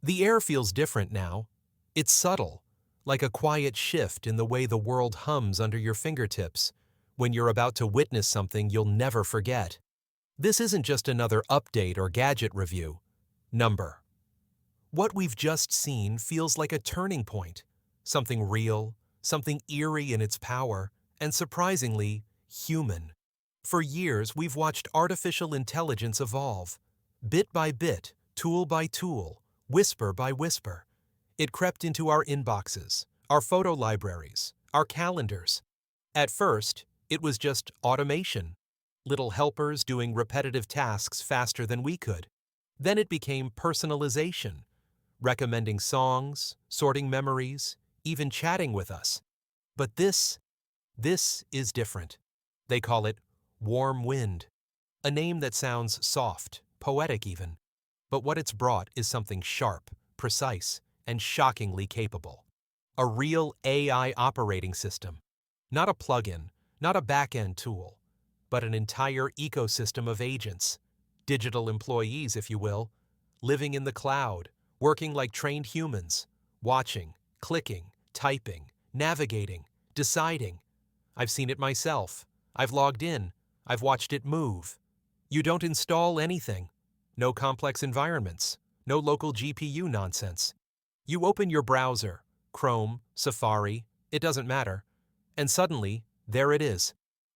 The air feels different now. It's subtle, like a quiet shift in the way the world hums under your fingertips when you're about to witness something you'll never forget. This isn't just another update or gadget review. Number. What we've just seen feels like a turning point, something real, something eerie in its power, and surprisingly, human. For years, we've watched artificial intelligence evolve. Bit by bit, tool by tool, whisper by whisper. It crept into our inboxes, our photo libraries, our calendars. At first, it was just automation, little helpers doing repetitive tasks faster than we could. Then it became personalization, recommending songs, sorting memories, even chatting with us. But this is different. They call it warm wind, a name that sounds soft, poetic even. But what it's brought is something sharp, precise, and shockingly capable. A real AI operating system. Not a plugin, not a back-end tool, but an entire ecosystem of agents, digital employees, if you will, living in the cloud, working like trained humans, watching, clicking, typing, navigating, deciding. I've seen it myself. I've logged in. I've watched it move. You don't install anything. No complex environments. No local GPU nonsense. You open your browser, Chrome, Safari, it doesn't matter, and suddenly, there it is.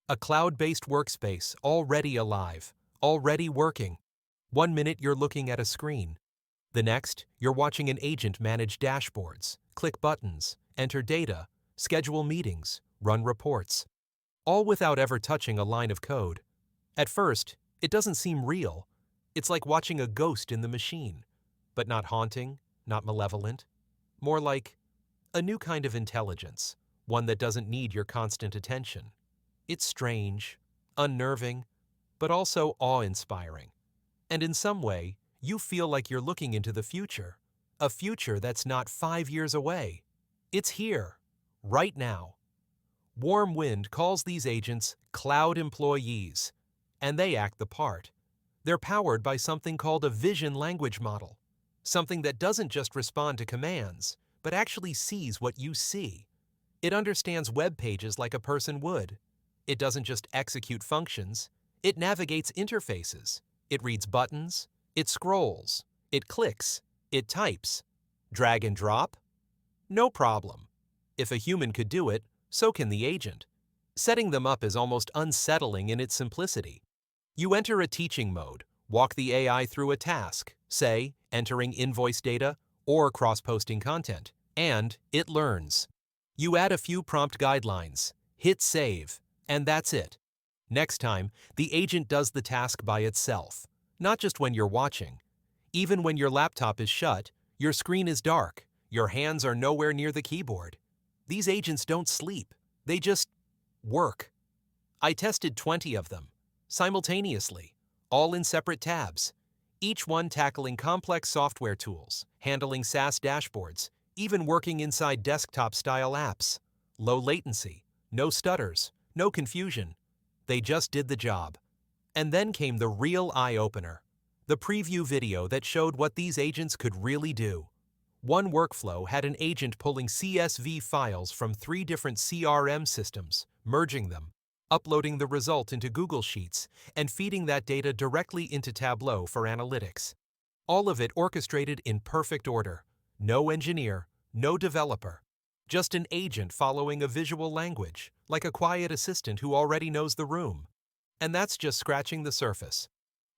A cloud-based workspace already alive, already working. 1 minute you're looking at a screen. The next, you're watching an agent manage dashboards, click buttons, enter data, schedule meetings, run reports. All without ever touching a line of code. At first, it doesn't seem real. It's like watching a ghost in the machine, but not haunting, not malevolent. More like a new kind of intelligence, one that doesn't need your constant attention. It's strange, unnerving, but also awe-inspiring. And in some way, you feel like you're looking into the future, a future that's not 5 years away. It's here, right now. Warm Wind calls these agents cloud employees, and they act the part. They're powered by something called a vision language model, something that doesn't just respond to commands, but actually sees what you see. It understands web pages like a person would. It doesn't just execute functions, it navigates interfaces. It reads buttons, it scrolls, it clicks, it types. Drag and drop? No problem. If a human could do it, so can the agent. Setting them up is almost unsettling in its simplicity. You enter a teaching mode, walk the AI through a task, say, entering invoice data or cross-posting content, and it learns. You add a few prompt guidelines, hit save, and that's it. Next time, the agent does the task by itself, not just when you're watching. Even when your laptop is shut, your screen is dark, your hands are nowhere near the keyboard. These agents don't sleep, they just work. I tested 20 of them, simultaneously, all in separate tabs, each one tackling complex software tools, handling SaaS dashboards, even working inside desktop-style apps. Low latency, no stutters, no confusion. They just did the job. And then came the real eye-opener, the preview video that showed what these agents could really do. One workflow had an agent pulling CSV files from 3 different CRM systems, merging them, uploading the result into Google Sheets, and feeding that data directly into Tableau for analytics. All of it orchestrated in perfect order. No engineer, no developer. Just an agent following a visual language, like a quiet assistant who already knows the room. And that's just scratching the surface.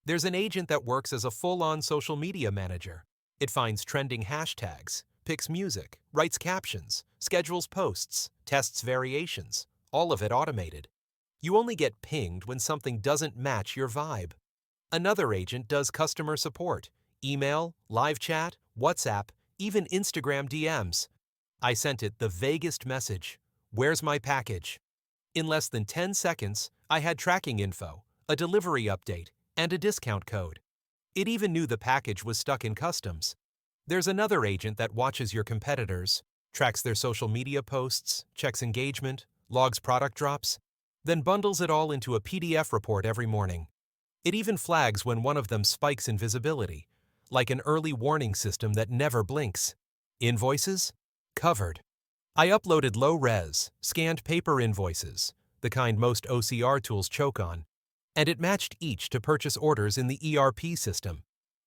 There's an agent that works as a full-on social media manager. It finds trending hashtags, picks music, writes captions, schedules posts, tests variations, all of it automated. You only get pinged when something doesn't match your vibe. Another agent does customer support, email, live chat, WhatsApp, even Instagram DMs. I sent it the vaguest message, "Where's my package?" In less than 10 seconds, I had tracking info, a delivery update, and a discount code. It even knew the package was stuck in customs. There's another agent that watches your competitors, tracks their social media posts, checks engagement, logs product drops, then bundles it all into a PDF report every morning. It even flags when one of them spikes in visibility, like an early warning system that never blinks. Invoices? Covered. I uploaded low-res, scanned paper invoices, the kind most OCR tools choke on, and it matched each to purchase orders in the ERP system.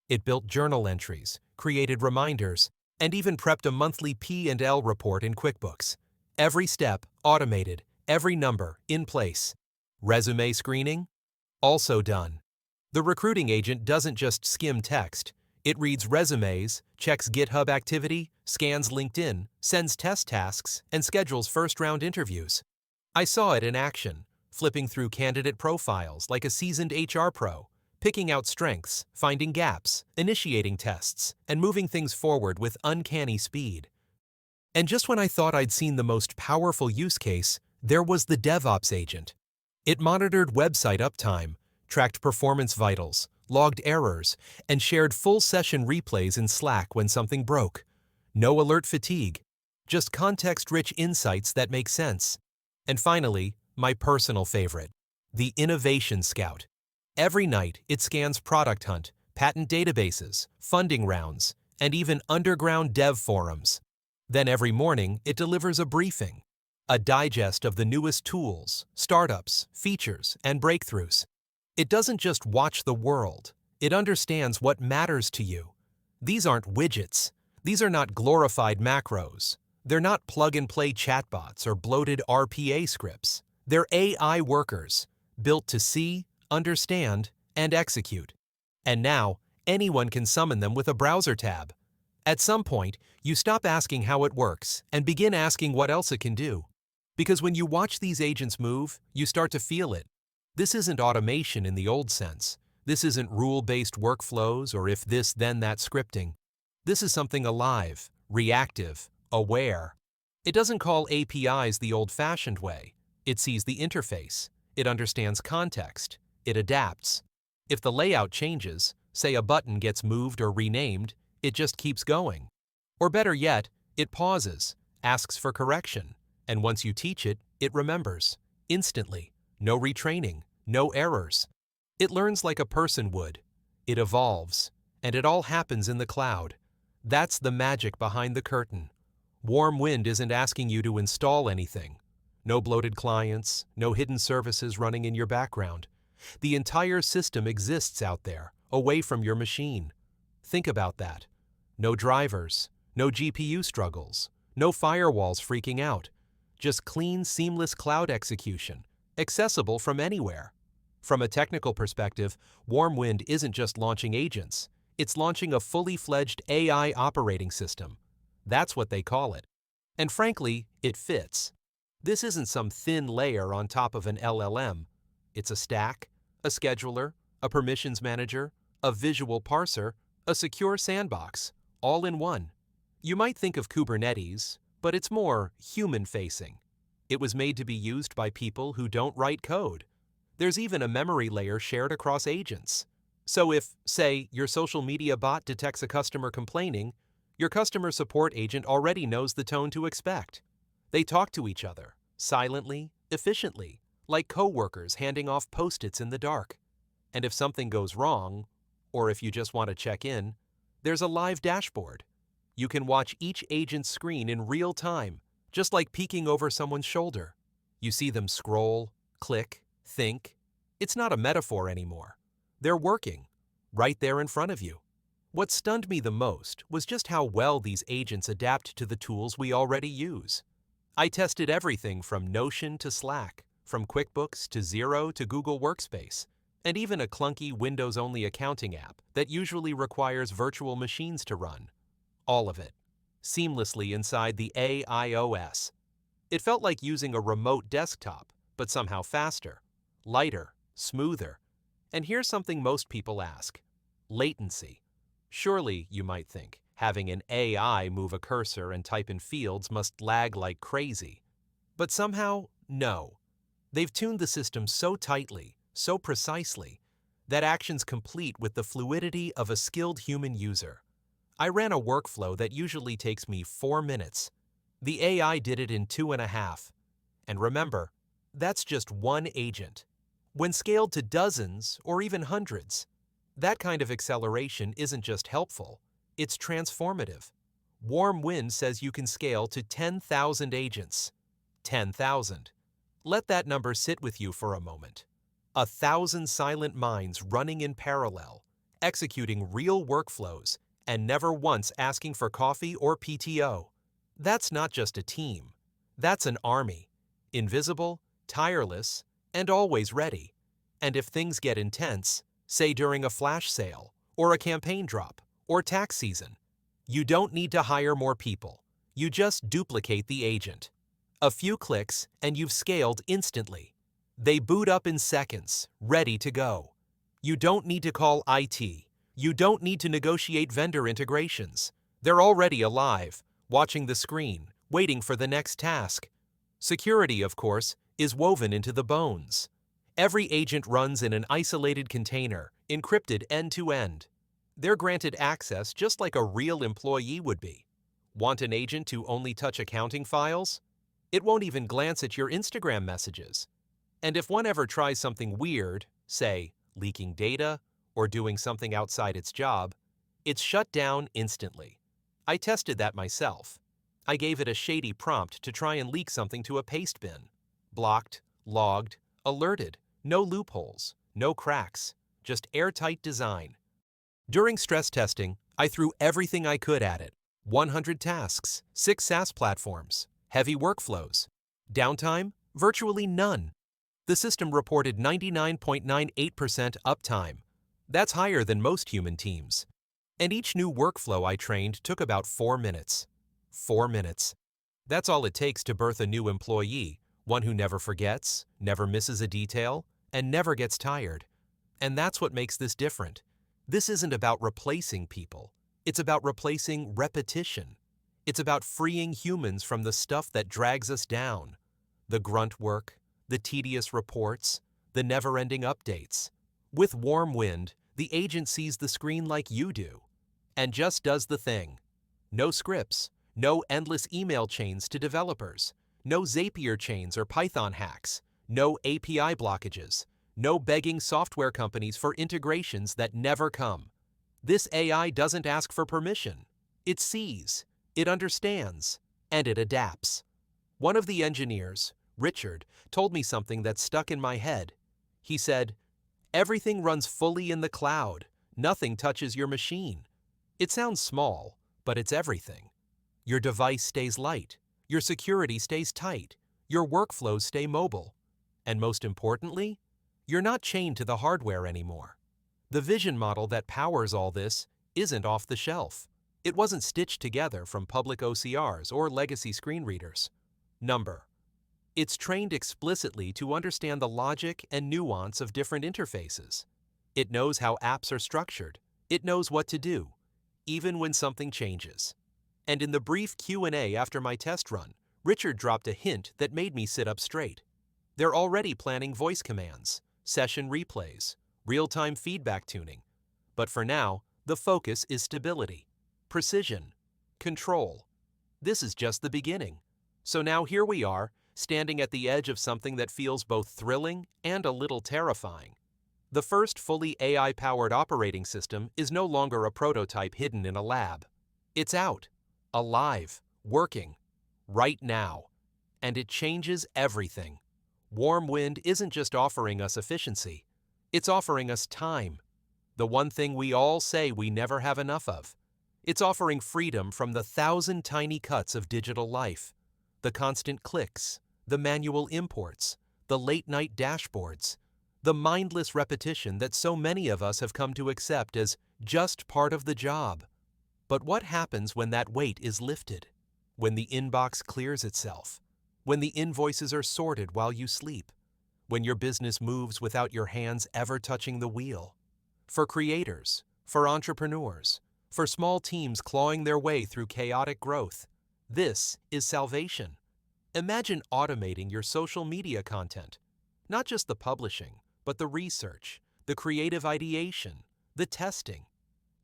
It built journal entries, created reminders, and even prepped a monthly P&L report in QuickBooks. Every step automated, every number in place. Resume screening? Also done. The recruiting agent doesn't just skim text. It reads resumes, checks GitHub activity, scans LinkedIn, sends test tasks, and schedules first-round interviews. I saw it in action, flipping through candidate profiles like a seasoned HR pro, picking out strengths, finding gaps, initiating tests, and moving things forward with uncanny speed. And just when I thought I'd seen the most powerful use case, there was the DevOps agent. It monitored website uptime, tracked performance vitals, logged errors, and shared full session replays in Slack when something broke. No alert fatigue, just context-rich insights that make sense. And finally, my personal favorite, the Innovation Scout. Every night, it scans Product Hunt, patent databases, funding rounds, and even underground dev forums. Then every morning, it delivers a briefing, a digest of the newest tools, startups, features, and breakthroughs. It doesn't just watch the world, it understands what matters to you. These aren't widgets. These are not glorified macros. They're not plug-and-play chatbots or bloated RPA scripts. They're AI workers, built to see, understand, and execute. And now, anyone can summon them with a browser tab. At some point, you stop asking how it works and begin asking what else it can do. Because when you watch these agents move, you start to feel it. This isn't automation in the old sense. This isn't rule-based workflows or if this, then that scripting. This is something alive, reactive, aware. It doesn't call APIs the old-fashioned way. It sees the interface. It understands context. It adapts. If the layout changes, say a button gets moved or renamed, it just keeps going. Or better yet, it pauses, asks for correction, and once you teach it, it remembers. Instantly. No retraining, no errors. It learns like a person would. It evolves, and it all happens in the cloud. That's the magic behind the curtain. Warm Wind isn't asking you to install anything. No bloated clients, no hidden services running in your background. The entire system exists out there, away from your machine. Think about that. No drivers, no GPU struggles, no firewalls freaking out. Just clean, seamless cloud execution, accessible from anywhere. From a technical perspective, Warm Wind isn't just launching agents. It's launching a fully fledged AI operating system. That's what they call it. And frankly, it fits. This isn't some thin layer on top of an LLM. It's a stack, a scheduler, a permissions manager, a visual parser, a secure sandbox, all in one. You might think of Kubernetes, but it's more human-facing. It was made to be used by people who don't write code. There's even a memory layer shared across agents. So if, say, your social media bot detects a customer complaining, your customer support agent already knows the tone to expect. They talk to each other, silently, efficiently, like coworkers handing off Post-its in the dark. And if something goes wrong, or if you just want to check in, there's a live dashboard. You can watch each agent's screen in real time, just like peeking over someone's shoulder. You see them scroll, click, think. It's not a metaphor anymore. They're working, right there in front of you. What stunned me the most was just how well these agents adapt to the tools we already use. I tested everything from Notion to Slack, from QuickBooks to Xero to Google Workspace, and even a clunky Windows-only accounting app that usually requires virtual machines to run. All of it, seamlessly inside the AIOS. It felt like using a remote desktop, but somehow faster, lighter, smoother. And here's something most people ask: latency. Surely, you might think, having an AI move a cursor and type in fields must lag like crazy. But somehow, no. They've tuned the system so tightly, so precisely, that actions complete with the fluidity of a skilled human user. I ran a workflow that usually takes me 4 minutes. The AI did it in 2.5. And remember, that's just one agent. When scaled to dozens or even hundreds, That kind of acceleration isn't just helpful, it's transformative. Warm Wind says you can scale to 10,000 agents. 10,000. Let that number sit with you for a moment. 1,000 silent minds running in parallel, executing real workflows, and never once asking for coffee or PTO. That's not just a team. That's an army. Invisible, tireless, and always ready. And if things get intense, say during a flash sale, or a campaign drop, or tax season, you don't need to hire more people. You just duplicate the agent. A few clicks, and you've scaled instantly. They boot up in seconds, ready to go. You don't need to call IT. You don't need to negotiate vendor integrations. They're already alive, watching the screen, waiting for the next task. Security, of course, is woven into the bones. Every agent runs in an isolated container, encrypted end-to-end. They're granted access just like a real employee would be. Want an agent to only touch accounting files? It won't even glance at your Instagram messages. And if one ever tries something weird, say, leaking data or doing something outside its job, it's shut down instantly. I tested that myself. I gave it a shady prompt to try and leak something to a paste bin. Blocked, logged, alerted, no loopholes, no cracks, just airtight design. During stress testing, I threw everything I could at it. 100 tasks, 6 SaaS platforms, heavy workflows. Downtime? Virtually none. The system reported 99.98% uptime. That's higher than most human teams. And each new workflow I trained took about 4 minutes. 4 minutes. That's all it takes to birth a new employee, one who never forgets, never misses a detail, and never gets tired. And that's what makes this different. This isn't about replacing people. It's about replacing repetition. It's about freeing humans from the stuff that drags us down. The grunt work, the tedious reports, the never-ending updates. With Warm Wind, the agent sees the screen like you do, and just does the thing. No scripts, no endless email chains to developers, no Zapier chains or Python hacks, no API blockages, no begging software companies for integrations that never come. This AI doesn't ask for permission. It sees, it understands, and it adapts. One of the engineers, Richard, told me something that stuck in my head. He said, "Everything runs fully in the cloud. Nothing touches your machine." It sounds small, but it's everything. Your device stays light. Your security stays tight. Your workflows stay mobile. And most importantly, you're not chained to the hardware anymore. The vision model that powers all this isn't off the shelf. It wasn't stitched together from public OCRs or legacy screen readers. Number. It's trained explicitly to understand the logic and nuance of different interfaces. It knows how apps are structured. It knows what to do, even when something changes. And in the brief Q&A after my test run, Richard dropped a hint that made me sit up straight. They're already planning voice commands, session replays, real-time feedback tuning. But for now, the focus is stability, precision, control. This is just the beginning. So now here we are, standing at the edge of something that feels both thrilling and a little terrifying. The first fully AI-powered operating system is no longer a prototype hidden in a lab. It's out, alive, working, right now. And it changes everything. Warm Wind isn't just offering us efficiency. It's offering us time. The one thing we all say we never have enough of. It's offering freedom from the 1,000 tiny cuts of digital life. The constant clicks, the manual imports, the late-night dashboards, the mindless repetition that so many of us have come to accept as just part of the job. But what happens when that weight is lifted? When the inbox clears itself? When the invoices are sorted while you sleep? When your business moves without your hands ever touching the wheel? For creators, for entrepreneurs, for small teams clawing their way through chaotic growth, this is salvation. Imagine automating your social media content, not just the publishing, but the research, the creative ideation, the testing.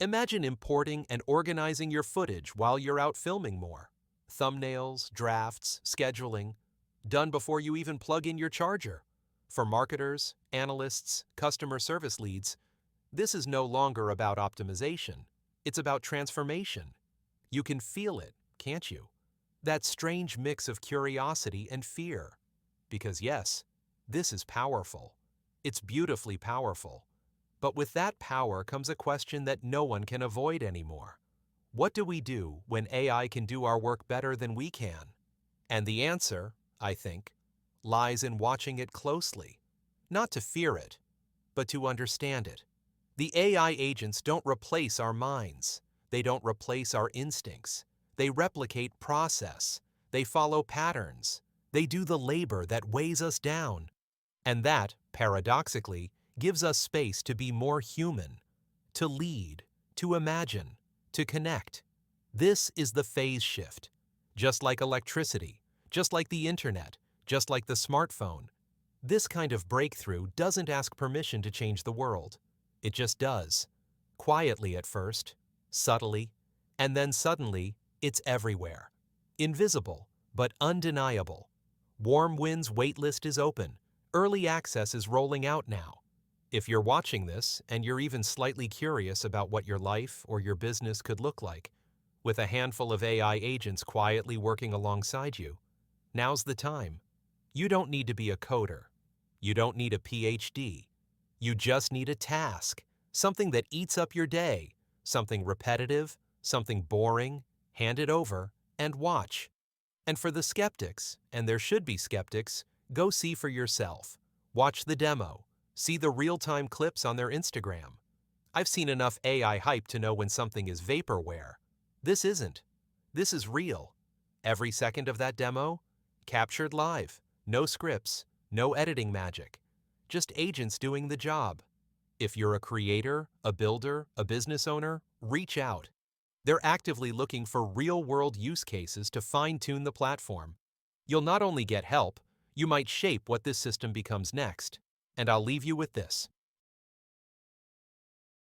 Imagine importing and organizing your footage while you're out filming more. Thumbnails, drafts, scheduling, done before you even plug in your charger. For marketers, analysts, customer service leads, This is no longer about optimization. It's about transformation. You can feel it, can't you? That strange mix of curiosity and fear. Because yes, this is powerful. It's beautifully powerful. But with that power comes a question that no one can avoid anymore. What do we do when AI can do our work better than we can? And the answer, I think, lies in watching it closely. Not to fear it, but to understand it. The AI agents don't replace our minds. They don't replace our instincts. They replicate process. They follow patterns. They do the labor that weighs us down. And that, paradoxically, gives us space to be more human, to lead, to imagine, to connect. This is the phase shift. Just like electricity, just like the internet, just like the smartphone. This kind of breakthrough doesn't ask permission to change the world. It just does. Quietly at first, subtly, and then suddenly, it's everywhere. Invisible, but undeniable. Warm Wind's waitlist is open. Early access is rolling out now. If you're watching this and you're even slightly curious about what your life or your business could look like, with a handful of AI agents quietly working alongside you, now's the time. You don't need to be a coder. You don't need a PhD. You just need a task, something that eats up your day, something repetitive, something boring. Hand it over and watch. And for the skeptics, and there should be skeptics, go see for yourself. Watch the demo. See the real-time clips on their Instagram. I've seen enough AI hype to know when something is vaporware. This isn't. This is real. Every second of that demo, captured live. No scripts, no editing magic. Just agents doing the job. If you're a creator, a builder, a business owner, reach out. They're actively looking for real-world use cases to fine-tune the platform. You'll not only get help, you might shape what this system becomes next. And I'll leave you with this.